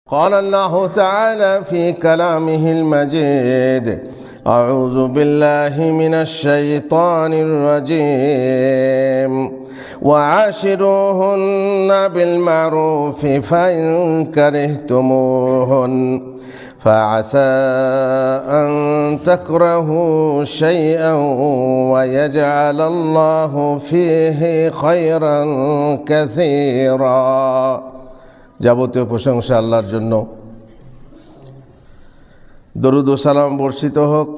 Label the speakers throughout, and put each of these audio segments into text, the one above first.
Speaker 1: قال الله تعالى في كلامه المجيد: أعوذ بالله من الشيطان الرجيم وعاشروهن بالمعروف فإن كرهتموهن فعسى أن تكرهوا شيئا ويجعل الله فيه خيرا كثيرا। যাবতীয় প্রশংসা আল্লাহর জন্য। দরুদ ও সালাম বর্ষিত হোক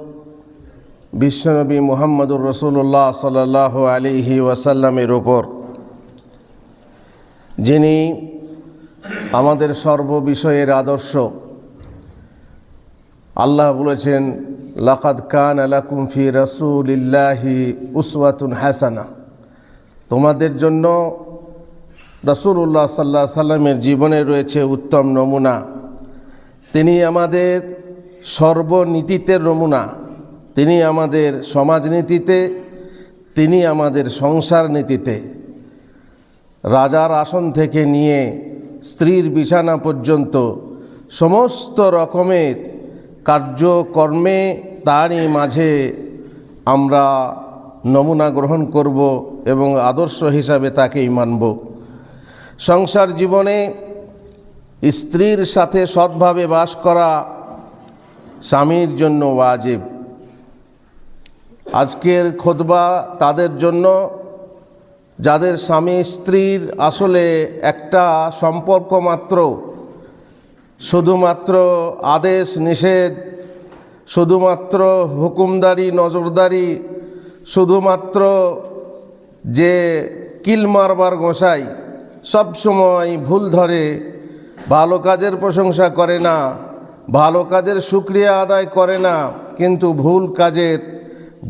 Speaker 1: বিশ্বনবী মুহাম্মদুর রাসূলুল্লাহ সাল্লাল্লাহু আলাইহি ওয়াসাল্লামের উপর, যিনি আমাদের সর্ববিষয়ের আদর্শ। আল্লাহ বলেছেন, লাকাদ কানা লাকুম ফি রাসূলিল্লাহি উসওয়াতুন হাসানা। তোমাদের জন্য রাসূলুল্লাহ সাল্লাল্লাহু আলাইহি সাল্লামের জীবনে রয়েছে উত্তম নমুনা। তিনি আমাদের সর্বনীতিতে নমুনা, তিনি আমাদের সমাজনীতিতে, তিনি আমাদের সংসার নীতিতে। রাজার আসন থেকে নিয়ে স্ত্রীর বিছানা পর্যন্ত সমস্ত রকমের কার্যকর্মে তারই মাঝে আমরা নমুনা গ্রহণ করব এবং আদর্শ হিসাবে তাকেই মানব। সংসার জীবনে স্ত্রীর সাথে সৎভাবে বাস করা স্বামীর জন্য ওয়াজিব। আজকের খুতবা তাদের জন্য যাদের স্বামী স্ত্রীর আসলে একটা সম্পর্ক মাত্র, শুধুমাত্র আদেশ নিষেধ, শুধুমাত্র হুকুমদারি নজরদারি, শুধুমাত্র যে কিল মারবার গোসাই, সব সময় ভুল ধরে, ভালো কাজের প্রশংসা করে না, ভালো কাজের শুকরিয়া আদায় করে না, কিন্তু ভুল কাজের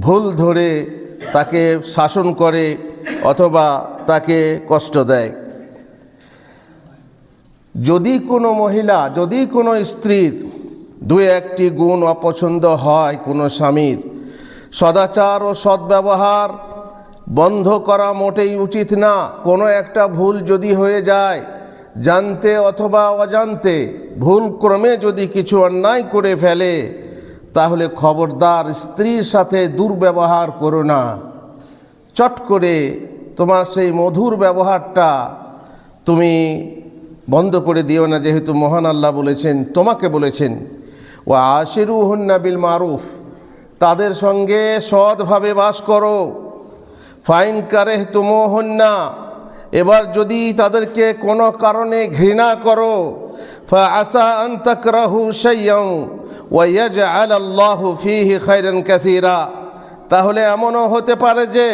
Speaker 1: ভুল ধরে তাকে শাসন করে অথবা তাকে কষ্ট দেয়। যদি কোনো মহিলা, যদি কোনো স্ত্রীর দু একটি গুণ অপছন্দ হয় কোনো স্বামীর, সদাচার ও সদ্ব্যবহার বন্ধ করা মোটেই উচিত না। কোনো একটা ভুল যদি হয়ে যায়, জানতে অথবা অজান্তে ভুল ক্রমে যদি কিছু অন্যায় করে ফেলে, তাহলে খবরদার স্ত্রীর সাথে দুর্ব্যবহার করো না। চট করে তোমার সেই মধুর ব্যবহারটা তুমি বন্ধ করে দিও না, যেহেতু মহান আল্লাহ বলেছেন, তোমাকে বলেছেন ওয়া আশিরুহুন্না বিল মারুফ, তাদের সঙ্গে সৎভাবে বাস করো। ফাইন কারিহতুমুহুন্না, এবার যদি তাদেরকে কোনো কারণে ঘৃণা করো, ফাআসা আন তাকরাহু শাইআন ওয়া ইয়াজআল আল্লাহু ফীহি খায়রান কাসীরা, তাহলে এমনও হতে পারে যে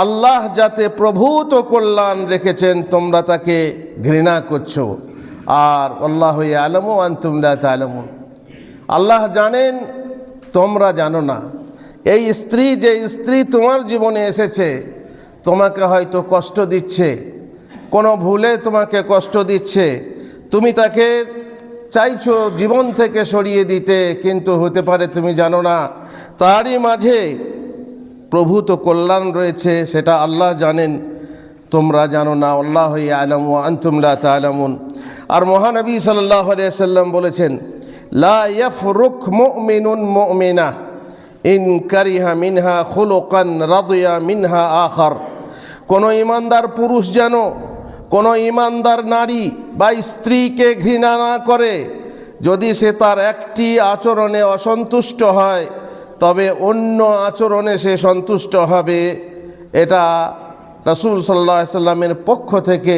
Speaker 1: আল্লাহ যাতে প্রভূত কল্যাণ রেখেছেন তোমরা তাকে ঘৃণা করছো। আর আল্লাহু ইয়ালামু ওয়া আনতুম লা তা'লামুন, আল্লাহ জানেন তোমরা জানো না। এই স্ত্রী, যে স্ত্রী তোমার জীবনে এসেছে, তোমাকে হয়তো কষ্ট দিচ্ছে, কোনো ভুলে তোমাকে কষ্ট দিচ্ছে, তুমি তাকে চাইছো জীবন থেকে সরিয়ে দিতে, কিন্তু হতে পারে তুমি জানো না তারই মাঝে প্রভূত কল্যাণ রয়েছে, সেটা আল্লাহ জানেন, তোমরা জানো না। আল্লাহু ইয়ালামু ওয়া আনতুম লা তা'লামুন। আর মহানবী সাল্লাল্লাহু আলাইহি ওয়াসাল্লাম বলেছেন, লা ইয়াফরুক মুমিনুন মুমিনা ইন কারিহা মিনহা খুলুকান রাদিয়া মিনহা আখার। কোনো ইমানদার পুরুষ যেন কোনো ইমানদার নারী বা স্ত্রীকে ঘৃণা না করে। যদি সে তার একটি আচরণে অসন্তুষ্ট হয়, তবে অন্য আচরণে সে সন্তুষ্ট হবে। এটা রাসূল সাল্লাল্লাহু আলাইহি সাল্লামের পক্ষ থেকে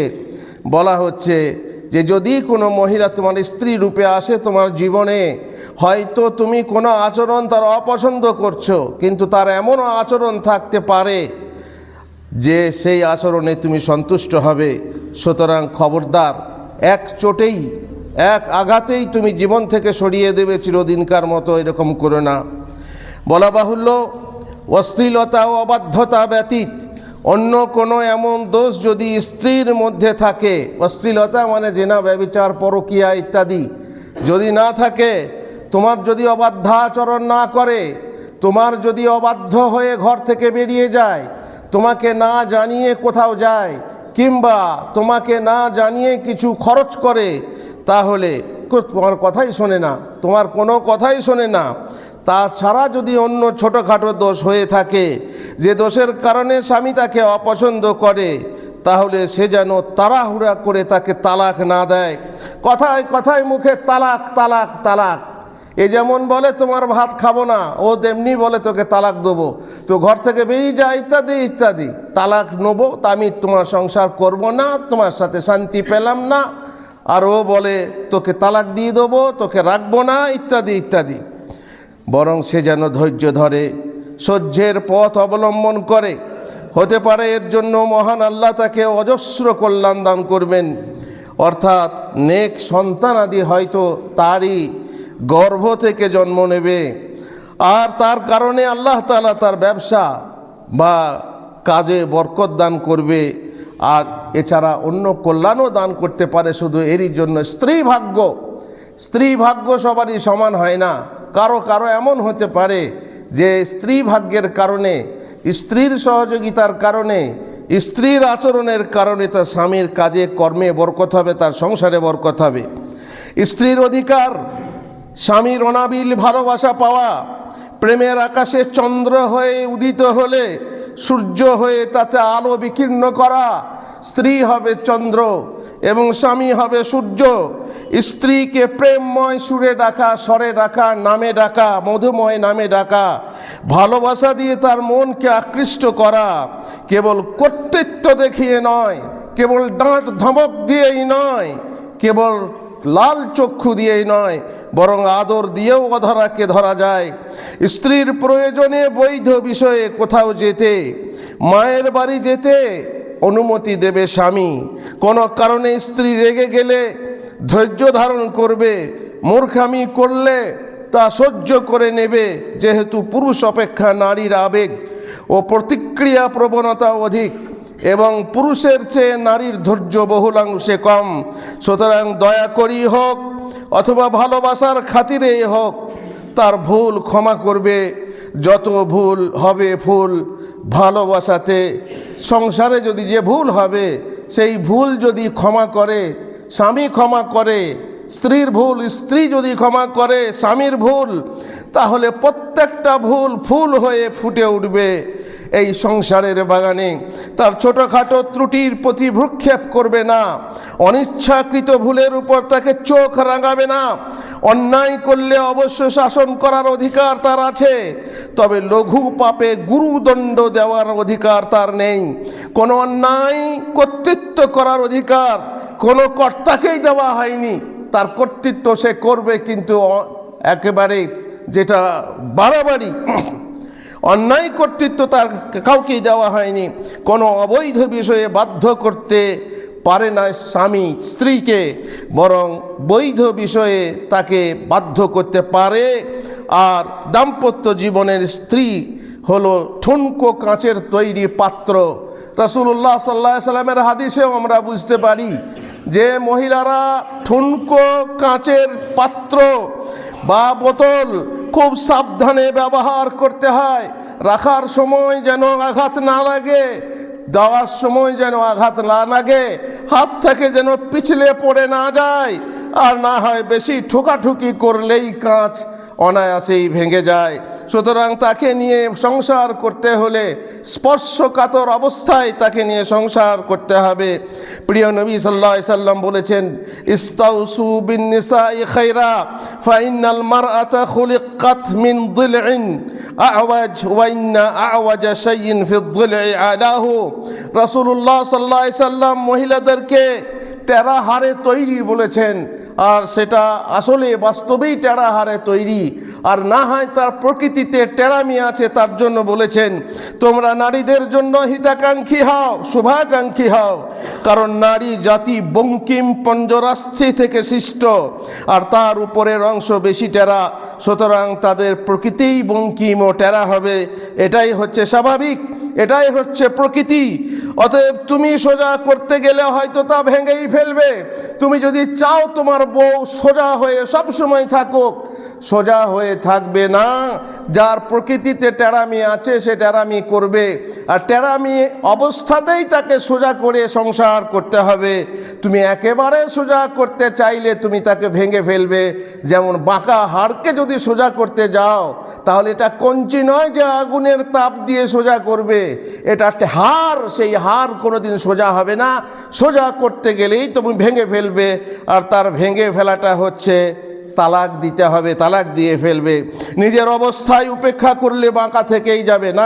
Speaker 1: বলা হচ্ছে যে যদি কোনো মহিলা তোমার স্ত্রী রূপে আসে তোমার জীবনে, হয়তো তুমি কোনো আচরণ তার অপছন্দ করছো, কিন্তু তার এমনও আচরণ থাকতে পারে যে সেই আচরণে তুমি সন্তুষ্ট হবে। সুতরাং খবরদার, এক চোটেই, এক আঘাতেই তুমি জীবন থেকে সরিয়ে দেবে চিরদিনকার মতো, এরকম করো না। বলা বাহুল্য, অশ্লীলতা ও অবাধ্যতা ব্যতীত অন্য কোনো এমন দোষ যদি স্ত্রীর মধ্যে থাকে, অশ্লীলতা মানে জেনা, ব্যভিচার, পরকীয়া ইত্যাদি যদি না থাকে, তোমার যদি অবাধ্য আচরণ না করে, তোমার যদি অবাধ্য হয়ে ঘর থেকে বেরিয়ে যায়, তোমাকে না জানিয়ে কোথাও যায়, কিংবা তোমাকে না জানিয়ে কিছু খরচ করে, তাহলে তোমার কথাই শোনে না, তোমার কোনো কথাই শোনে না। তাছাড়া যদি অন্য ছোটোখাটো দোষ হয়ে থাকে, যে দোষের কারণে স্বামী তাকে অপছন্দ করে, তাহলে সে যেন তাড়াহুড়া করে তাকে তালাক না দেয়। কথায় কথায় মুখে তালাক তালাক তালাক। এ যেমন বলে তোমার ভাত খাবো না, ও তেমনি বলে তোকে তালাক দেবো, তো ঘর থেকে বেরিয়ে যায়, ইত্যাদি ইত্যাদি। তালাক নেবো, তা আমি তোমার সংসার করব না, তোমার সাথে শান্তি পেলাম না। আর ও বলে তোকে তালাক দিয়ে দেবো, তোকে রাখবো না, ইত্যাদি ইত্যাদি। বরং সে যেন ধৈর্য ধরে, সহ্যের পথ অবলম্বন করে। হতে পারে এর জন্য মহান আল্লাহ তাকে অজস্র কল্যাণ দান করবেন, অর্থাৎ নেক সন্তানাদি হয়তো তারই গর্ভ থেকে জন্ম নেবে, আর তার কারণে আল্লাহ তাআলা তার ব্যবসা বা কাজে বরকত দান করবে। আর এছাড়া অন্য কল্যাণও দান করতে পারে। শুধু এরই জন্য স্ত্রী ভাগ্য সবারই সমান হয় না। কারো কারো এমন হতে পারে যে স্ত্রী ভাগ্যের কারণে, স্ত্রীর সহযোগিতার কারণে, স্ত্রীর আচরণের কারণে তার স্বামীর কাজে কর্মে বরকত হবে, তার সংসারে বরকত হবে। স্ত্রীর অধিকার স্বামীর অনাবিল ভালোবাসা পাওয়া। প্রেমের আকাশে চন্দ্র হয়ে উদিত হলে সূর্য হয়ে তাতে আলো বিকীর্ণ করা। স্ত্রী হবে চন্দ্র এবং স্বামী হবে সূর্য। স্ত্রীকে প্রেমময় সুরে ডাকা, স্বরে ডাকা, নামে ডাকা, মধুময় নামে ডাকা, ভালোবাসা দিয়ে তার মনকে আকৃষ্ট করা। কেবল কর্তৃত্ব দেখিয়ে নয়, কেবল দাঁত ধমক দিয়েই নয়, কেবল লাল চক্ষু দিয়েই নয়, বরং আদর দিয়েও অধরাকে ধরা যায়। স্ত্রীর প্রয়োজনে বৈধ বিষয়ে কোথাও যেতে, মায়ের বাড়ি যেতে অনুমতি দেবে স্বামী। কোনো কারণে স্ত্রী রেগে গেলে ধৈর্য ধারণ করবে, মূর্খামি করলে তা সহ্য করে নেবে, যেহেতু পুরুষ অপেক্ষা নারীর আবেগ ও প্রতিক্রিয়া প্রবণতা অধিক এবং পুরুষের চেয়ে নারীর ধৈর্য বহুলাংশে কম। সুতরাং দয়া করি হোক অথবা ভালোবাসার খাতিরেই হোক, তার ভুল ক্ষমা করবে। যত ভুল হবে ভুল ভালোবাসাতে, সংসারে যদি যে ভুল হবে সেই ভুল যদি ক্ষমা করে, স্বামী ক্ষমা করে স্ত্রীর ভুল, স্ত্রী যদি ক্ষমা করে স্বামীর ভুল, তাহলে প্রত্যেকটা ভুল ফুল হয়ে ফুটে উঠবে এই সংসারের বাগানে। তার ছোটোখাটো ত্রুটির প্রতি ভ্রুক্ষেপ করবে না, অনিচ্ছাকৃত ভুলের উপর তাকে চোখ রাঙাবে না। অন্যায় করলে অবশ্য শাসন করার অধিকার তার আছে, তবে লঘু পাপে গুরুদণ্ড দেওয়ার অধিকার তার নেই। কোনো অন্যায় কর্তৃত্ব করার অধিকার কোনো কর্তাকেই দেওয়া হয়নি। তার কর্তৃত্ব সে করবে, কিন্তু একেবারে যেটা বাড়াবাড়ি অন্যায় কর্তৃত্ব তার কাউকেই দেওয়া হয়নি। কোনো অবৈধ বিষয়ে বাধ্য করতে পারে না স্বামী স্ত্রীকে, বরং বৈধ বিষয়ে তাকে বাধ্য করতে পারে। আর দাম্পত্য জীবনের স্ত্রী হলো ঠুনকো কাঁচের তৈরি পাত্র। রাসূলুল্লাহ সাল্লাল্লাহু আলাইহি সাল্লামের হাদিসেও আমরা বুঝতে পারি যে মহিলারা ঠুনকো কাঁচের পাত্র বা বোতল খুব সাবধানে ব্যবহার করতে হয়। রাখার সময় যেন আঘাত না লাগে, দেওয়ার সময় যেন আঘাত না লাগে, হাত থেকে যেন পিছলে পড়ে না যায়, আর না হয় বেশি ঠোকাঠুকি করলেই কাঁচ অনায়াসেই ভেঙে যায়। সুতরাং তাকে নিয়ে সংসার করতে হলে স্পর্শকাতর অবস্থায় তাকে নিয়ে সংসার করতে হবে। প্রিয় নবী সাল্লাল্লাহু আলাইহি সাল্লাম বলেছেন, ইস্তাউসু বিন নিসাই খায়রা ফাইনাল মারআতা খুলিকাত মিন দিলইন আওয়াজ ওয়া ইন্না আওয়াজা শাইইন ফি দিলই আলাহু। রাসূলুল্লাহ সাল্লাল্লাহু আলাইহি সাল্লাম মহিলাদেরকে টেরা হাড়ে তৈরি বলেছেন, আর সেটা আসলে বাস্তবেই টেরা হাড়ে তৈরি, আর না হয় তার প্রকৃতিতে টেরামি আছে, তার জন্য বলেছেন তোমরা নারীদের জন্য হিতাকাঙ্ক্ষী হও, শুভাকাঙ্ক্ষী হও, কারণ নারী জাতি বঙ্কিম পঞ্জরাস্থি থেকে সৃষ্ট, আর তার উপরের অংশ বেশি টেরা। সুতরাং তাদের প্রকৃতিই বঙ্কিম ও টেরা হবে, এটাই হচ্ছে স্বাভাবিক, এটাই হচ্ছে প্রকৃতি। অতএব তুমি সোজা করতে গেলে হয়তো তা ভেঙেই ফেলবে। তুমি যদি চাও তোমার বউ সোজা হয়ে সব সময় থাকুক, সোজা হয়ে থাকবে না। যার প্রকৃতিতে টেরামি আছে সে টেরামি করবে, আর টেরামি অবস্থাতেই তাকে সোজা করে সংসার করতে হবে। তুমি একেবারে সোজা করতে চাইলে তুমি তাকে ভেঙে ফেলবে। যেমন বাঁকা হাড়কে যদি সোজা করতে যাও তাহলে এটা কঞ্চি নয় যে আগুনের তাপ দিয়ে সোজা করবে, এটা একটা হাড়, সেই হাড় কোনোদিন সোজা হবে না। সোজা করতে গেলেই তুমি ভেঙে ফেলবে, আর তার ভেঙে ফেলাটা হচ্ছে তালাক দিতে হবে, তালাক দিয়ে ফেলবে। নিজের অবস্থায় উপেক্ষা করলে বাঁকা থেকেই যাবে না।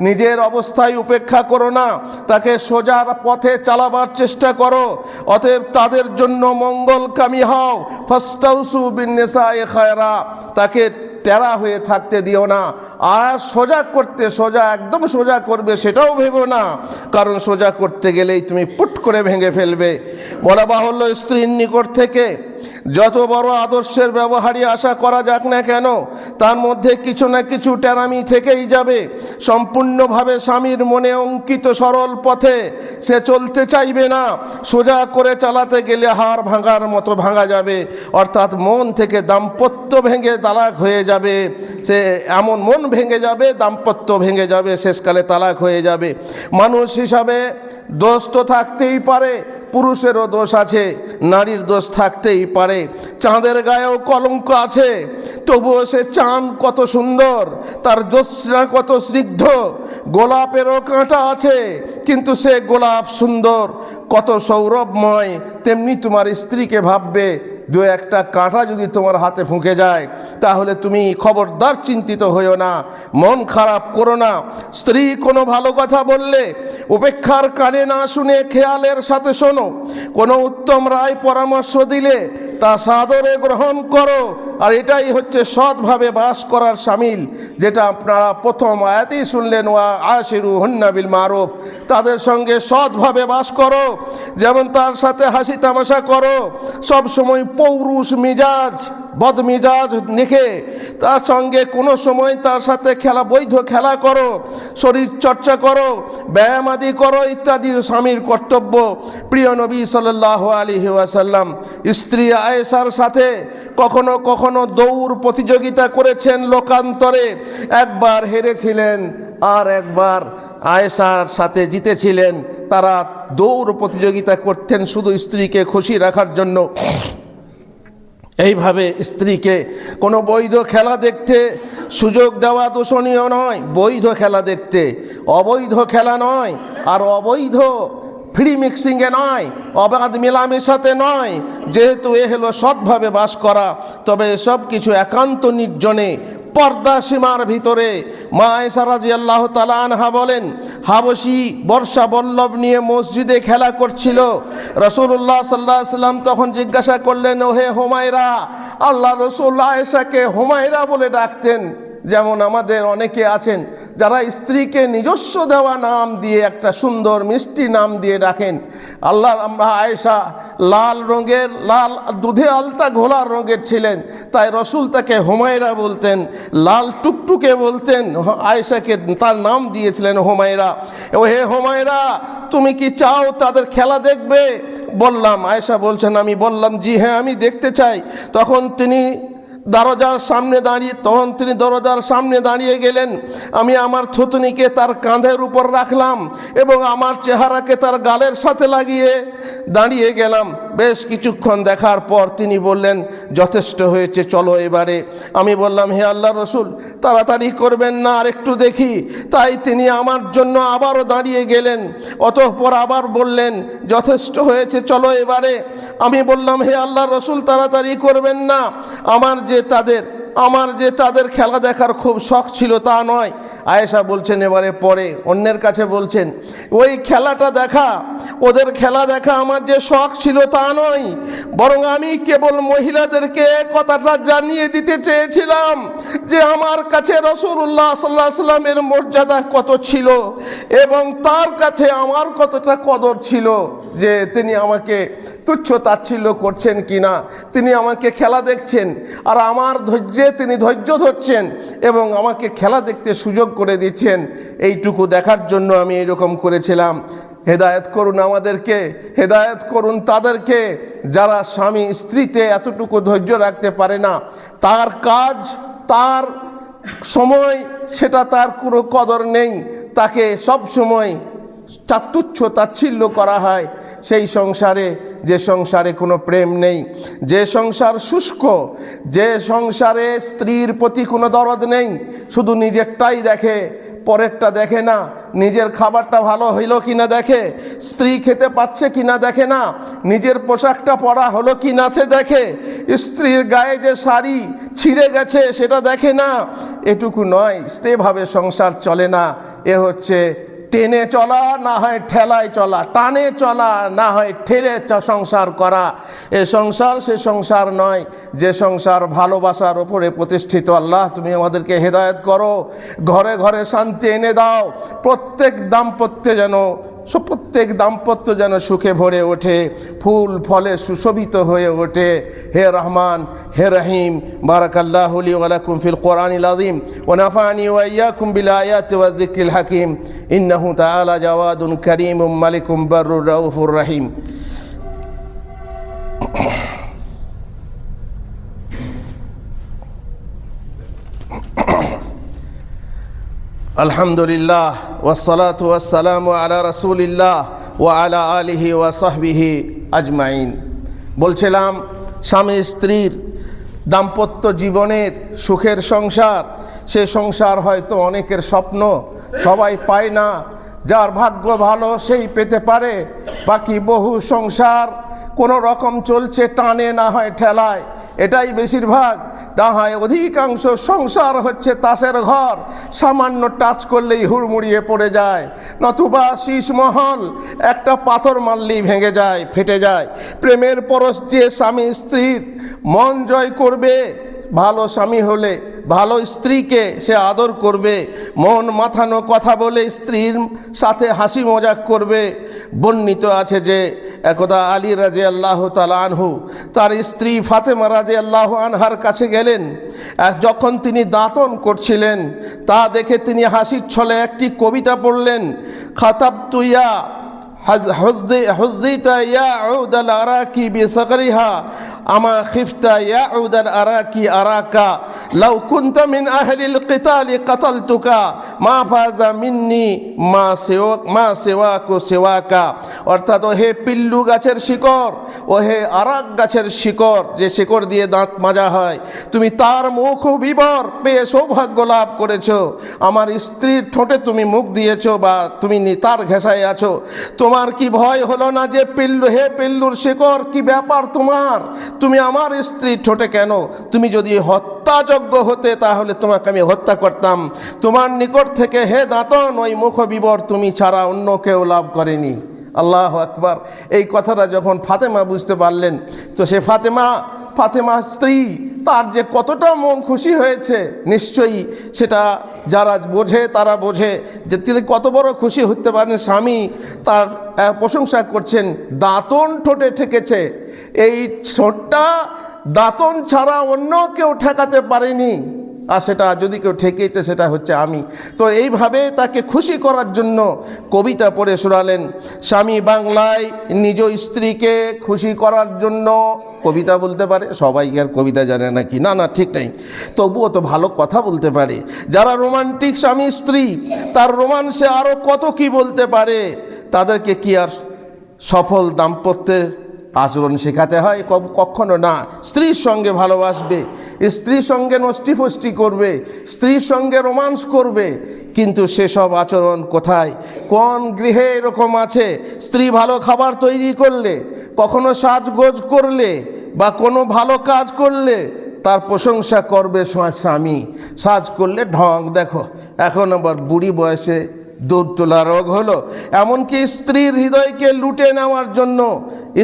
Speaker 1: নিজের অবস্থায় উপেক্ষা করো না, তাকে সোজার পথে চালাবার চেষ্টা করো। অতএব তাদের জন্য মঙ্গলকামী হও। ফাস্তাউসু বিন্নিসাই খায়রা, তাকে টেরা হয়ে থাকতে দিও না। আর একদম সোজা করবে সেটাও ভেবো না, কারণ সোজা করতে গেলেই তুমি পুট করে ভেঙে ফেলবে। বলা বাহুল্য, স্ত্রীর নিকট থেকে যত বড় আদর্শের ব্যবহারই আশা করা যাক না কেন, তার মধ্যে কিছু না কিছু টেরামি থেকেই যাবে। সম্পূর্ণভাবে স্বামীর মনে অঙ্কিত সরল পথে সে চলতে চাইবে না। সোজা করে চালাতে গেলে হাড় ভাঙার মতো ভাঙা যাবে, অর্থাৎ মন থেকে দাম্পত্য ভেঙে তালাক হয়ে যাবে। সে এমন মন ভেঙে যাবে, দাম্পত্য ভেঙে যাবে, শেষকালে তালাক হয়ে যাবে। মানুষ হিসাবে দোষ তো থাকতেই পারে, পুরুষেরও দোষ আছে, নারীর দোষ থাকতেই পারে। চাঁদের গায়েও কলঙ্ক আছে, তবুও সে চাঁদ কত সুন্দর, তার জ্যোৎস্না কত স্নিগ্ধ। গোলাপেরও কাঁটা আছে, কিন্তু সে গোলাপ সুন্দর, কত সৌরভময়। তেমনি তোমার স্ত্রীকে ভাববে, দু একটা কাঁটা যদি তোমার হাতে ফুঁকে যায় তাহলে তুমি খবরদার চিন্তিত হইও না, মন খারাপ করো না। স্ত্রী কোনো ভালো কথা বললে উপেক্ষার কানে না শুনে খেয়ালের সাথে শোনো। কোনো উত্তম রায় পরামর্শ দিলে তা সাদরে গ্রহণ করো। আর এটাই হচ্ছে সৎভাবে বাস করার শামিল, যেটা আপনারা প্রথম আয়াতেই শুনলেন, ওয়া আশিরুহুন্না বিল মারুফ। তাদের সঙ্গে সৎভাবে বাস করো, যেমন তার সাথে হাসি তামাশা করো। সব সময় পৌরুষ মিজাজ, বদমিজাজ রেখে তার সঙ্গে কোনো সময় তার সাথে বৈধ খেলা করো, শরীর চর্চা করো, ব্যায়াম আদি করো ইত্যাদি স্বামীর কর্তব্য। প্রিয় নবী সাল্লাল্লাহু আলাইহি ওয়াসাল্লাম স্ত্রী আয়েশার সাথে কখনো কখনো দৌড় প্রতিযোগিতা করেছেন লোকান্তরে। একবার হেরেছিলেন আর একবার আয়েশার সাথে জিতেছিলেন। তারা দৌড় প্রতিযোগিতা করতেন শুধু স্ত্রীকে খুশি রাখার জন্য। এইভাবে স্ত্রীকে কোনো বৈধ খেলা দেখতে সুযোগ দেওয়া দূষণীয় নয়। বৈধ খেলা দেখতে, অবৈধ খেলা নয়, আর অবৈধ ফ্রি মিক্সিংয়ে নয়, অবাধ মেলামেশাতে নয়। যেহেতু এ হলো সৎভাবে বাস করা, তবে সব কিছু একান্ত নির্জনে পর্দা সীমার ভিতরে। মা আয়েশা রাদিয়াল্লাহু তাআলা আনহা বলেন, হাবশী বর্ষা বল্লভ নিয়ে মসজিদে খেলা করছিল। রাসূলুল্লাহ সাল্লাল্লাহু আলাইহি ওয়াসাল্লাম তখন জিজ্ঞাসা করলেন, ওহে হুমায়রা। আল্লাহ রাসূল আয়েশাকে হুমায়রা বলে ডাকতেন। যেমন আমাদের অনেকে আছেন যারা স্ত্রীকে নিজস্ব দেওয়া নাম দিয়ে একটা সুন্দর মিষ্টি নাম দিয়ে ডাকেন। আমরা আয়েশা লাল দুধে আলতা ঘোলা রঙের ছিলেন, তাই রসুল তাকে হুমায়রা বলতেন, লাল টুকটুকে বলতেন। আয়েশাকে তার নাম দিয়েছিলেন হুমায়রা। ও হে হুমায়রা, তুমি কি চাও তাদের খেলা দেখবে? বললাম। আয়েশা বলছেন, আমি বললাম, জি হ্যাঁ, আমি দেখতে চাই। তখন তিনি দরজার সামনে দাঁড়িয়ে গেলেন। আমি আমার থুতনিকে তার কাঁধের উপর রাখলাম এবং আমার চেহারাকে তার গালের সাথে লাগিয়ে দাঁড়িয়ে গেলাম। বেশ কিছুক্ষণ দেখার পর তিনি বললেন, যথেষ্ট হয়েছে, চলো এবারে। আমি বললাম, হে আল্লাহর রাসূল, তাড়াতাড়ি করবেন না, আর একটু দেখি। তাই তিনি আমার জন্য আবারও দাঁড়িয়ে গেলেন। অতঃপর আবার বললেন, যথেষ্ট হয়েছে, চলো এবারে। আমি বললাম, হে আল্লাহর রাসূল, তাড়াতাড়ি করবেন না। আমার যে তাদের খেলা দেখার খুব শখ ছিল তা নয়। আয়েশা বলছেন, এবারে পরে অন্যের কাছে বলছেন, ওই খেলাটা দেখা, ওদের খেলা দেখা আমার যে শখ ছিল তা নয়, বরং আমি কেবল মহিলাদেরকে কথাটা জানিয়ে দিতে চেয়েছিলাম যে আমার কাছে রাসূলুল্লাহ সাল্লাল্লাহু আলাইহি ওয়াসাল্লামের মর্যাদা কত ছিল এবং তার কাছে আমার কতটা কদর ছিল, যে তিনি আমাকে তুচ্ছ তাচ্ছিল্য করছেন কিনা। তিনি আমাকে খেলা দেখছেন আর আমার ধৈর্যে তিনি ধৈর্য ধরছেন এবং আমাকে খেলা দেখতে সুযোগ করে দিচ্ছেন। এইটুকু দেখার জন্য আমি এরকম করেছিলাম। হেদায়েত করুন আমাদেরকে, হেদায়েত করুন তাদেরকে যারা স্বামী স্ত্রীতে এতটুকু ধৈর্য রাখতে পারে না। তার কাজ, তার সময়, সেটা তার কোনো কদর নেই, তাকে সব সময় তুচ্ছ তাচ্ছিল্য করা হয়। সেই সংসারে, যে সংসারে কোনো প্রেম নেই, যে সংসার শুষ্ক, যে সংসারে স্ত্রীর প্রতি কোনো দরদ নেই, শুধু নিজেরটাই দেখে, পরেরটা দেখে না, নিজের খাবারটা ভালো হইল কিনা দেখে, স্ত্রী খেতে পাচ্ছে কিনা দেখে না, নিজের পোশাকটা পরা হলো কি না সে দেখে, স্ত্রীর গায়ে যে শাড়ি ছিঁড়ে গেছে সেটা দেখে না। এটুকু নয়, সেভাবে সংসার চলে না। এ হচ্ছে টেনে চলা, না হয় ঠেলায় চলা, টানে চলা, না হয় ঠেলে সংসার করা। এ সংসার সে সংসার নয় যে সংসার ভালোবাসার ওপরে প্রতিষ্ঠিত। আল্লাহ, তুমি আমাদেরকে হেদায়েত করো, ঘরে ঘরে শান্তি এনে দাও, প্রত্যেক দাম্পত্য যেন সুখে ভরে ওঠে, ফুল ফলে সুশোভিত হয়ে ওঠে। হে রহমান, হে রহিম, বারাকাল্লাহু লি ওয়া লাকুম ফিল কোরআনিল আযীম ওয়া নাফা'নি ওয়া ইয়্যাকুম বিল আয়াতি ওয়াজ যিকরিল হাকীম। ইন্নাহু তাআলা জাওয়াদুন কারীমুম মালিকুম বাররুর রাউফুর রহিম। আলহামদুলিল্লাহ ওয়াসসালাতু ওয়াসসালামু আলা রাসূলিল্লাহ ওয়া আলা আলিহি ওয়া সাহবিহি আজমাইন। বলছিলাম, স্বামী স্ত্রীর দাম্পত্য জীবনের সুখের সংসার, সে সংসার হয়তো অনেকের স্বপ্ন, সবাই পায় না। যার ভাগ্য ভালো সেই পেতে পারে। বাকি বহু সংসার কোনো রকম চলছে, টানে না হয় ঠেলায়, এটাই বেশিরভাগ। না হয় অধিকাংশ সংসার হচ্ছে তাসের ঘর, সামান্য টাচ করলেই হুড়মুড়িয়ে পড়ে যায়, নতুবা শীষমহল, একটা পাথর মারলেই ভেঙে যায়, ফেটে যায়। প্রেমের পরশ দিয়ে স্বামী স্ত্রীর মন জয় করবে। ভালো স্বামী হলে ভালো স্ত্রীকে সে আদর করবে, মন মাথানো কথা বলে স্ত্রীর সাথে হাসি মজাক করবে। বর্ণিত আছে যে একদা আলী রাদিয়াল্লাহু তাআলা আনহু তার স্ত্রী ফাতেমা রাদিয়াল্লাহু আনহার কাছে গেলেন। যখন তিনি দাঁতন করছিলেন তা দেখে তিনি হাসির ছলে একটি কবিতা পড়লেন। খাতাবতু ইয়া হুযিতা ইয়াউদাল আরাকি বিসাগরিহা আমা খিফতা ইয়াউদাল আরাকি আরাকা লাউ কুনতা মিন আহলিল কিতালি কাতালতুকা মা ফাজা মিন্নি মা সিওয়াকু সিওয়াকা। অর্থাৎ, ও হে পিল্লু গাছের শিকড়, ও হে আরাক গাছের শিকড়, যে শিকড় দিয়ে দাঁত মাজা হয়, তুমি তার মুখ বিবর পেয়ে সৌভাগ্য লাভ করেছ। আমার স্ত্রীর ঠোঁটে তুমি মুখ দিয়েছ, বা তুমি তার ঘেঁষায় আছো। তোমার কি ভয় হলো না যে পিল্লু, হে পিল্লুর শিকড়, কি ব্যাপার তোমার? তুমি আমার স্ত্রীর ঠোঁটে কেন? তুমি যদি হত্যাযোগ্য হতে তাহলে তোমাকে আমি হত্যা করতাম। তোমার নিকট থেকে হে দাঁতন, ওই মুখ বিবর তুমি ছাড়া অন্য কেউ লাভ করেনি। আল্লাহু আকবার। এই কথাটা যখন ফাতেমা বুঝতে পারলেন, তো সে ফাতেমা স্ত্রী, তার যে কতটা মন খুশি হয়েছে, নিশ্চয়ই সেটা যারা বোঝে তারা বোঝে যে তিনি কত বড় খুশি হতে পারেন। স্বামী তার প্রশংসা করছেন, দাঁতন ঠোঁটে ঠেকেছে, এই ঠোঁটটা দাঁতন ছাড়া অন্য কেউ ঠেকাতে পারেনি, আর সেটা যদি কেউ ঠেকেছে সেটা হচ্ছে আমি। তো এইভাবে তাকে খুশি করার জন্য কবিতা পড়ে শোনালেন। স্বামী বাংলায় নিজ স্ত্রীকে খুশি করার জন্য কবিতা বলতে পারে। সবাই আর কবিতা জানে নাকি? না, ঠিক নেই, তবুও তো ভালো কথা বলতে পারে। যারা রোমান্টিক স্বামী স্ত্রী, তার রোমান্সে আরও কত কি বলতে পারে। তাদেরকে কি আর সফল দাম্পত্যের আচরণ শেখাতে হয়? কখনো না। স্ত্রীর সঙ্গে ভালোবাসবে, স্ত্রীর সঙ্গে নষ্টি ফষ্টি করবে, স্ত্রীর সঙ্গে রোমান্স করবে, কিন্তু সেসব আচরণ কোথায়? কোন গৃহে এরকম আছে? স্ত্রী ভালো খাবার তৈরি করলে, কখনো সাজগোজ করলে, বা কোনো ভালো কাজ করলে তার প্রশংসা করবে স্বামী। সাজ করলে ঢং দেখো, এখন আবার বুড়ি বয়সে দুধ তোলা রোগ হলো। এমনকি স্ত্রীর হৃদয়কে লুটে নেওয়ার জন্য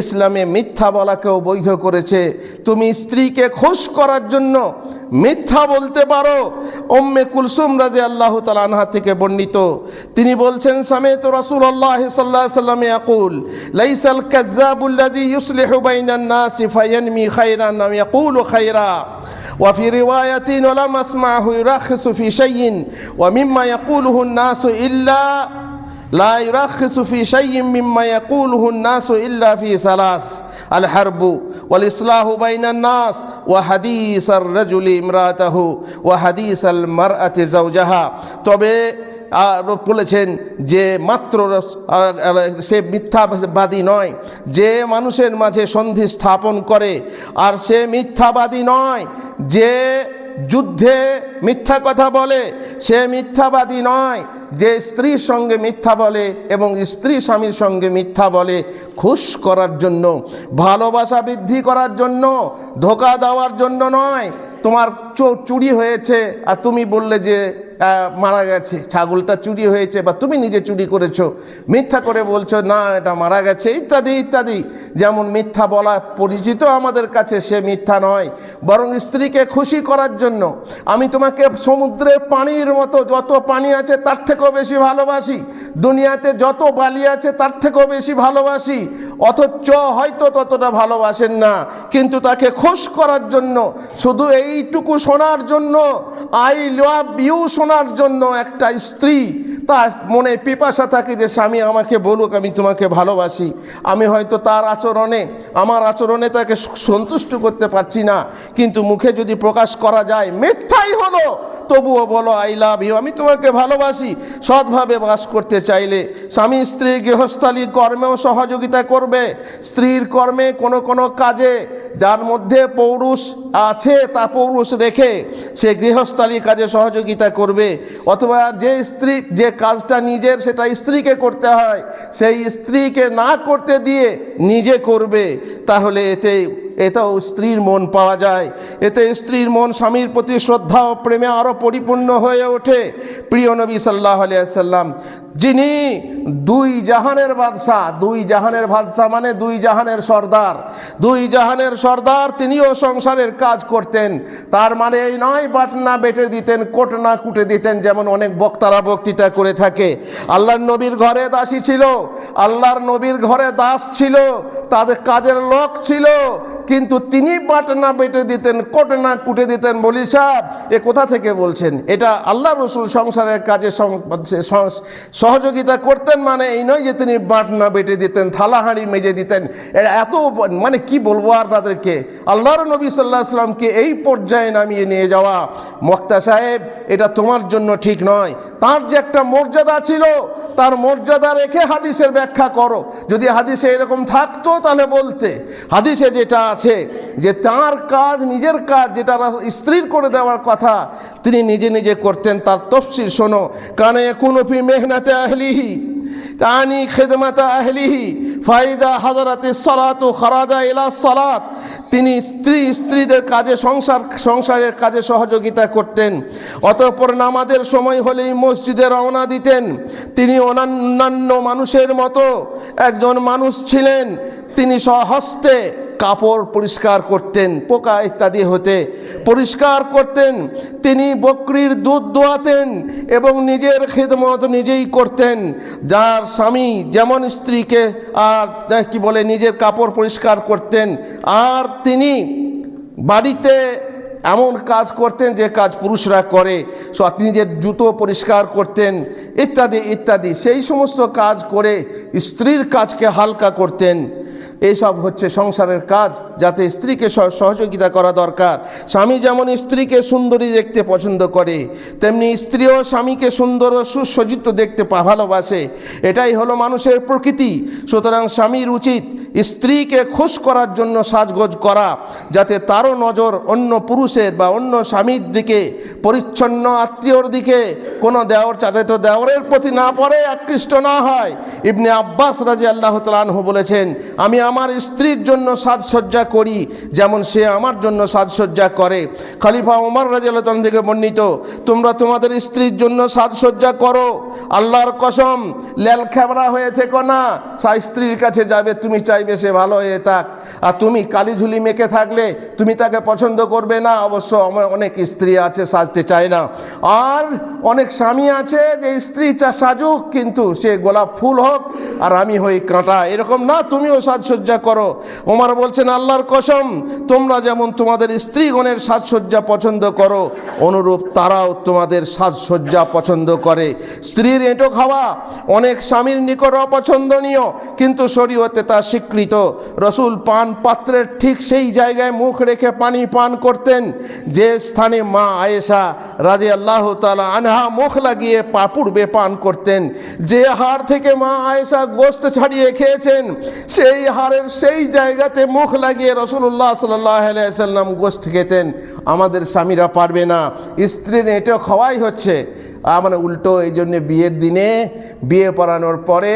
Speaker 1: ইসলামে মিথ্যা বলাকেও বৈধ করেছে। তুমি স্ত্রীকে খুশ করার জন্য মিথ্যা বলতে পারো। উম্মে কুলসুম রাদিয়াল্লাহু তাআলা আনহা থেকে বর্ণিত, তিনি বলছেন, সামি'তু রাসূলুল্লাহ সাল্লাল্লাহু আলাইহি ওয়াসাল্লাম ইয়াকুল লাইসাল কাযযাবুল্লাযী ইউসলিহু বাইনান নাসি ফায়ানমি খায়রান আও ইয়াকুলু খায়রা وفي رواية ولم أسمعه يرخص في شيء ومما يقوله الناس লা ইউরাখিসু ফি শাইইন মিম্মা ইয়াকুলুহুন নাসু ইল্লা ফি সালাস আল হারবু ওয়াল ইসলাহু বাইনান নাস ওয়া হাদিসার রাজুলি ইমরাতাহু ওয়া হাদিসাল মারআতি যাওজাহা। তবে বলেছেন যে মাত্র সে মিথ্যাবাদী নয় যে মানুষের মাঝে সন্ধি স্থাপন করে, আর সে মিথ্যাবাদী নয় যে যুদ্ধে মিথ্যা কথা বলে, সে মিথ্যাবাদী নয় যে স্ত্রীর সঙ্গে মিথ্যা বলে এবং স্ত্রী স্বামীর সঙ্গে মিথ্যা বলে খুশ করার জন্য, ভালোবাসা বৃদ্ধি করার জন্য, ধোঁকা দেওয়ার জন্য নয়। তোমার চুরি হয়েছে আর তুমি বললে যে মারা গেছে, ছাগলটা চুরি হয়েছে বা তুমি নিজে চুরি করেছো, মিথ্যা করে বলছো না এটা মারা গেছে, ইত্যাদি ইত্যাদি। যেমন মিথ্যা বলা পরিচিত আমাদের কাছে, সে মিথ্যা নয়, বরং স্ত্রীকে খুশি করার জন্য। আমি তোমাকে সমুদ্রের পানির মতো, যত পানি আছে তার থেকেও বেশি ভালোবাসি, দুনিয়াতে যত বালি আছে তার থেকেও বেশি ভালোবাসি, অথচ হয়তো ততটা ভালোবাসেন না, কিন্তু তাকে খুশ করার জন্য, শুধু এইটুকু শোনার জন্য, আই লাভ ইউ শোনার জন্য একটা স্ত্রী তার মনে পিপাসা থাকে যে স্বামী আমাকে বলুক আমি তোমাকে ভালোবাসি। আমি হয়তো তার আচরণে, আমার আচরণে তাকে সন্তুষ্ট করতে পারছি না, কিন্তু মুখে যদি প্রকাশ করা যায় মিথ্যাই হলো, তবুও বলো আই লাভ ইউ, আমি তোমাকে ভালোবাসি। সৎভাবে বাস করতে চাইলে স্বামী স্ত্রীর গৃহস্থালী কর্মেও সহযোগিতা করবে। স্ত্রীর কর্মে কোনো কোনো কাজে যার মধ্যে পৌরুষ আছে তা পৌরুষ রেখে সে গৃহস্থালী কাজে সহযোগিতা করবে, অথবা যে স্ত্রী যে কাজটা নিজের সেটা স্ত্রীকে করতে হয় সেই স্ত্রীকে না করতে দিয়ে নিজে করবে। তাহলে এতেও স্ত্রীর মন পাওয়া যায়, এতে স্ত্রীর মন স্বামীর প্রতি শ্রদ্ধা ও প্রেমে আরও পরিপূর্ণ হয়ে ওঠে। প্রিয় নবী সাল্লাল্লাহু আলাইহি ওয়াসাল্লাম, যিনি দুই জাহানের বাদশা, দুই জাহানের বাদশা মানে দুই জাহানের সর্দার, দুই জাহানের সর্দার, তিনিও সংসারের কাজ করতেন। তার মানে এই নয় বাটনা বেটে দিতেন, কোট না কুটে দিতেন, যেমন অনেক বক্তারা বক্তৃতা করে থাকে। আল্লাহর নবীর ঘরে দাসী ছিল, আল্লাহর নবীর ঘরে দাস ছিল, তাদের কাজের লোক ছিল, কিন্তু তিনি বাটনা বেটে দিতেন, কোট না কুটে দিতেন। বলি সাহেব এ কোথা থেকে বলছেন? এটা আল্লাহ রসুল সংসারের কাজে সহযোগিতা করতেন, মানে এই নয় যে তিনি বাটনা বেটে দিতেন, থালা হাঁড়ি মেজে দিতেন। এত মানে কি বলবো আর তাদেরকে, আল্লাহর নবী সাল্লাল্লাহু আলাইহি ওয়াসাল্লামকে এই পর্যায়ে নামিয়ে নিয়ে যাওয়া। বক্তা সাহেব এটা তোমার জন্য ঠিক নয়। তার যে একটা মর্যাদা ছিল, তার মর্যাদা রেখে হাদিসের ব্যাখ্যা করো। যদি হাদিসে এরকম থাকতো তাহলে বলতে, হাদিসে যেটা আছে যে তার কাজ, নিজের কাজ যেটা স্ত্রীর করে দেওয়ার কথা তিনি নিজে নিজে করতেন, তার তফসির শোনো। কানে ইয়াকুনু ফি মেহনাতে আহলিহি তানি খিদমাত আহলিহি ফাইজা হাজারাতিস সালাতু খারাজা ইলা সালাত। তিনি স্ত্রীদের কাজে, সংসারের কাজে সহযোগিতা করতেন। অতঃপর নামাজের সময় হলেই মসজিদে রওনা দিতেন। তিনি অন্যান্য মানুষের মতো একজন মানুষ ছিলেন। তিনি স্বহস্তে কাপড় পরিষ্কার করতেন, পোকা ইত্যাদি হতে পরিষ্কার করতেন। তিনি বকরির দুধ দোয়াতেন এবং নিজের খিদমত নিজেই করতেন। যার স্বামী যেমন স্ত্রীকে আর কি বলে নিজের কাপড় পরিষ্কার করতেন, আর তিনি বাড়িতে এমন কাজ করতেন যে কাজ পুরুষরা করে, নিজের জুতো পরিষ্কার করতেন ইত্যাদি ইত্যাদি। সেই সমস্ত কাজ করে স্ত্রীর কাজকে হালকা করতেন। এইসব হচ্ছে সংসারের কাজ, যাতে স্ত্রীকে সহযোগিতা করা দরকার। স্বামী যেমন স্ত্রীকে সুন্দরী দেখতে পছন্দ করে, তেমনি স্ত্রীও স্বামীকে সুন্দর ও সুসজ্জিত দেখতে ভালোবাসে। এটাই হলো মানুষের প্রকৃতি। সুতরাং স্বামীর উচিত স্ত্রীকে খুশ করার জন্য সাজগোজ করা, যাতে তারও নজর অন্য পুরুষের বা অন্য স্বামীর দিকে, পরিচ্ছন্ন আত্মীয়র দিকে, কোনো দেওর চাচাতো দেওরের প্রতি না পড়ে, আকৃষ্ট না হয়। ইবনে আব্বাস রাদিয়াল্লাহু তাআলা আনহু বলেছেন, আমি আমার স্ত্রীর জন্য সাজসজ্জা করি যেমন সে আমার জন্য সাজসজ্জা করে। খলিফা ওমর রাদিয়াল্লাহু তাআলা থেকে বর্ণিত, তোমরা তোমাদের স্ত্রীর জন্য সাজসজ্জা করো, আল্লাহর কসম লেল খেবড়া হয়ে থেকো না। স্ত্রীর কাছে যাবে, তুমি চাই চাইবে সে ভালো হয়ে থাক, আর তুমি কালিঝুলি মেখে থাকলে তুমি তাকে পছন্দ করবে না। অবশ্য অনেক স্ত্রী আছে সাজতে চায় না, আর অনেক স্বামী আছে যে স্ত্রী সাজুক কিন্তু সে গোলাপ ফুল হোক আর আমি হই কাঁটা, এরকম না, তুমিও সাজসজ্জা করো। ওমর বলছেন আল্লাহর কসম, তোমরা যেমন তোমাদের স্ত্রীগণের সাজসজ্জা পছন্দ করো, অনুরূপ তারাও তোমাদের সাজসজ্জা পছন্দ করে। স্ত্রীর এঁটো খাওয়া অনেক স্বামীর নিকট অপছন্দনীয়, কিন্তু শরীয়তে তা স্বীকৃত। রসুল পান পাত্রের ঠিক সেই জায়গায় মুখ রেখে পানি পান করতেন যে স্থানে মা আয়েশা রাদিয়াল্লাহু তাআলা আনহা মুখ লাগিয়ে পূর্বে পান করতেন। যে হাড় থেকে মা আয়েশা গোশত ছাড়িয়ে খেয়েছেন সেই হাড়ের সেই জায়গাতে মুখ লাগিয়ে রাসূলুল্লাহ সাল্লাল্লাহু আলাইহি ওয়াসাল্লাম গোশত খেতেন। আমাদের স্বামীরা পারবে না, স্ত্রীর এঁটো খাওয়াই হচ্ছে মানে উল্টো। এই জন্যে বিয়ের দিনে বিয়ে পড়ানোর পরে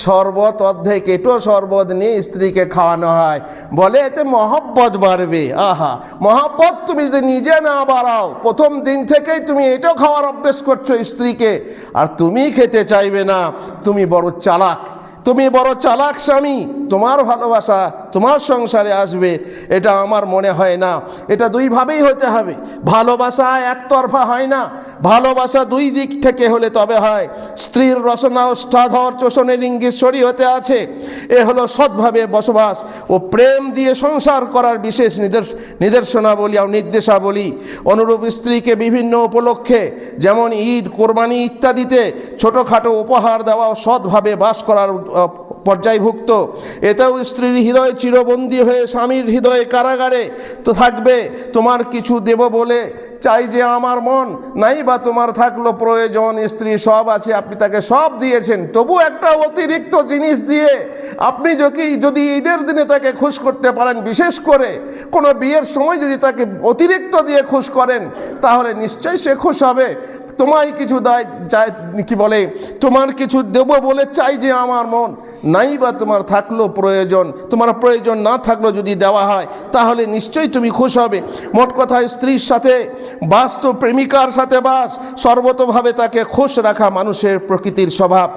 Speaker 1: শরবত, অর্ধেক এঁটো শরবত নিয়ে স্ত্রীকে খাওয়ানো হয়, বলে এতে মহব্বত বাড়বে। আহা, মহব্বত তুমি যদি নিজে না বাড়াও, প্রথম দিন থেকেই তুমি এঁটো খাওয়ার অভ্যেস করছো স্ত্রীকে, আর তুমি খেতে চাইবে না, তুমি বড় চালাক, তুমি বড় চালাক স্বামী, তোমার ভালোবাসা তোমার সংসারে আসবে, এটা আমার মনে হয় না। এটা দুইভাবেই হতে হবে, ভালোবাসা একতরফা হয় না, ভালোবাসা দুই দিক থেকে হলে তবে হয়। স্ত্রীর রচনা ও স্টাধর চোষণের ইঙ্গিত শরীয়তে আছে। এ হলো সৎভাবে বসবাস ও প্রেম দিয়ে সংসার করার বিশেষ নির্দেশনাবলী ও নির্দেশাবলী। অনুরূপ স্ত্রীকে বিভিন্ন উপলক্ষে যেমন ঈদ, কোরবানি ইত্যাদিতে ছোটোখাটো উপহার দেওয়া ও সৎভাবে বাস করার পর্যায়ভুক্ত। এতেও স্ত্রীর হৃদয় চিরবন্দী হয়ে স্বামীর হৃদয়ে কারাগারে তো থাকবে। তোমার কিছু দেব বলে চাই যে আমার মন, নাই বা তোমার থাকলো প্রয়োজন, স্ত্রী সব আছে, আপনি তাকে সব দিয়েছেন, তবু একটা অতিরিক্ত জিনিস দিয়ে আপনি যদি ঈদের দিনে তাকে খুশ করতে পারেন, বিশেষ করে কোনো বিয়ের সময় যদি তাকে অতিরিক্ত দিয়ে খুশ করেন, তাহলে নিশ্চয়ই সে খুশ হবে। তোমায় কিছু তোমার কিছু দেব বলে চাই যে আমার মন, নাই বা তোমার থাকলো প্রয়োজন, তোমার প্রয়োজন না থাকলো যদি দেওয়া হয় তাহলে নিশ্চয়ই তুমি খুশ হবে। মোট কথা, স্ত্রীর সাথে বাস তো প্রেমিকার সাথে বাস, সর্বতোভাবে তাকে খুশ রাখা মানুষের প্রকৃতির স্বভাব।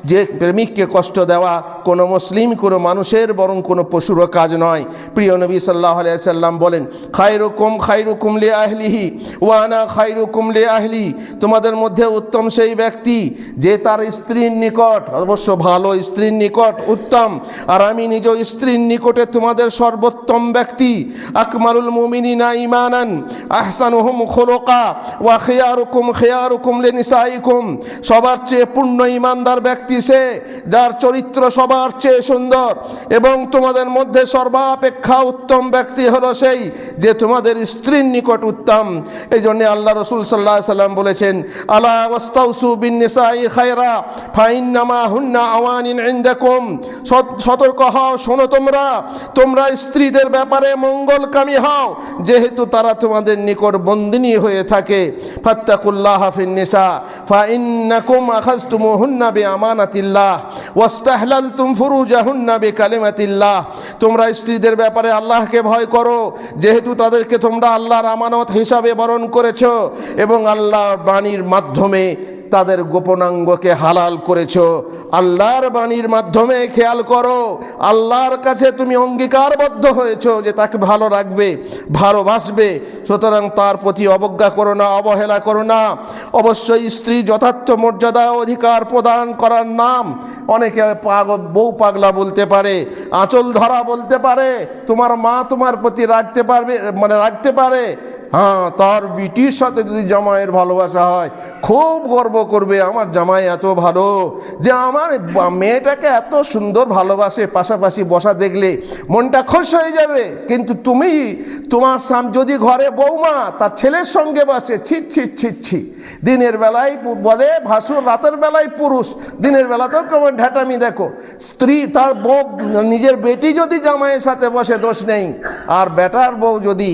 Speaker 1: যে প্রেমিককে কষ্ট দেওয়া কোনো মুসলিম কোনো মানুষের বরং কোনো পশুরও কাজ নয়। প্রিয় নবী সাল্লাল্লাহু আলাইহি সাল্লাম বলেন, খায়রুকুম লি আহলিহি ওয়া আনা খায়রুকুম লি আহলি। তোমাদের মধ্যে উত্তম সেই ব্যক্তি যে তার স্ত্রীর নিকট, অবশ্য ভালো স্ত্রীর নিকট উত্তম, আর আমি নিজ স্ত্রীর নিকটে তোমাদের সর্বোত্তম ব্যক্তি। আকমালুল মুমিনিনা ঈমানান আহসানুহুম খুলুকা ওয়া খিয়ারুকুম লিনিসাইকুম। সবার চেয়ে পূর্ণ ঈমানদার ব্যক্তি সে যার চরিত্র সবার চেয়ে সুন্দর, এবং তোমাদের মধ্যে সর্বাপেক্ষা উত্তম ব্যক্তি হলো সেই যে তোমাদের স্ত্রীর নিকট উত্তম। এই জন্য আল্লাহ রাসূল সাল্লাল্লাহু আলাইহি সাল্লাম বলেছেন, আলা ওয়াস্তাউসু বিন-নিসাই খায়রা ফাইন্নামা হুন্না আওয়ানিন ইনদাকুম। সতর্ক হও, শোনো, তোমরা স্ত্রীদের ব্যাপারে মঙ্গলকামী হও, যেহেতু তারা তোমাদের নিকট বন্দিনী হয়ে থাকে। ফাত্তাকুল্লাহ ফিন-নিসা ফাইন্নাকুম আখাযতুমুহুন্না বিআমানাতিল্লাহ ওয়াস্তাহলালতুম ফুরুজাহুন্না বিকালিমাতিল্লাহ। তোমরা স্ত্রীদের ব্যাপারে আল্লাহকে ভয় করো, যেহেতু তাদেরকে তোমরা আল্লাহর আমানত হিসাবে বরণ করেছো এবং আল্লাহর বাণীর মাধ্যমে তাদের গোপনাঙ্গকে হালাল করেছো। আল্লাহর বাণীর মাধ্যমে খেয়াল করো, আল্লাহর কাছে তুমি অঙ্গীকারবদ্ধ হয়েছো যে তাকে ভালো রাখবে, ভালোবাসবে, সুতরাং তার প্রতি অবজ্ঞা করো না, অবহেলা করো না। অবশ্যই স্ত্রী যথার্থ মর্যাদা অধিকার প্রদান করার নাম। অনেকে বউ পাগলা বলতে পারে, আঁচল ধরা বলতে পারে, তোমার মা তোমার প্রতি রাখতে পারে। হ্যাঁ, তার বিটির সাথে যদি জামাইয়ের ভালোবাসা হয়, খুব গর্ব করবে, আমার জামাই এত ভালো যে আমার মেয়েটাকে এত সুন্দর ভালোবাসে, পাশাপাশি বসা দেখলে মনটা খুশ হয়ে যাবে। কিন্তু তোমার যদি ঘরে বৌমা তার ছেলের সঙ্গে বসে, ছি, দিনের বেলায় বলে ভাসুর, রাতের বেলায় পুরুষ, দিনের বেলাতেও কেমন ঢ্যাটামি দেখো। স্ত্রী তার বউ, নিজের বেটি যদি জামাইয়ের সাথে বসে দোষ নেই, আর বেটার বউ যদি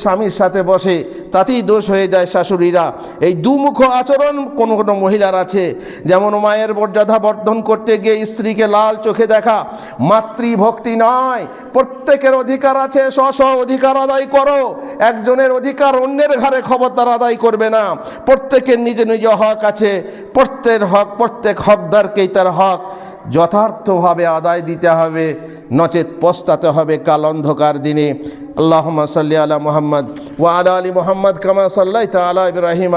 Speaker 1: স্বামীর সাথে বসে তাতেই দোষ হয়ে যায় শাশুড়িরা। এই দুমুখ আচরণ কোনো মহিলার আছে। যেমন মায়ের মর্যাদা বর্ধন করতে গিয়ে স্ত্রীকে লাল চোখে দেখা মাতৃভক্তি নয়। প্রত্যেকের অধিকার আছে, স্ব অধিকার আদায় করো। একজনের অধিকার অন্যের ঘরে খবরদার আদায় করবে না। প্রত্যেকের নিজ নিজ হক আছে, প্রত্যেক হকদারকেই তার হক যথার্থভাবে আদায় দিতে হবে, নচেত পস্তাতে হবে কাল অন্ধকার দিনে। আল্লাহুম্মা সাল্লি আলা মুহাম্মদ ওয়া আলা আলি মুহাম্মদ কামা সাল্লাইতা আলা ইব্রাহিম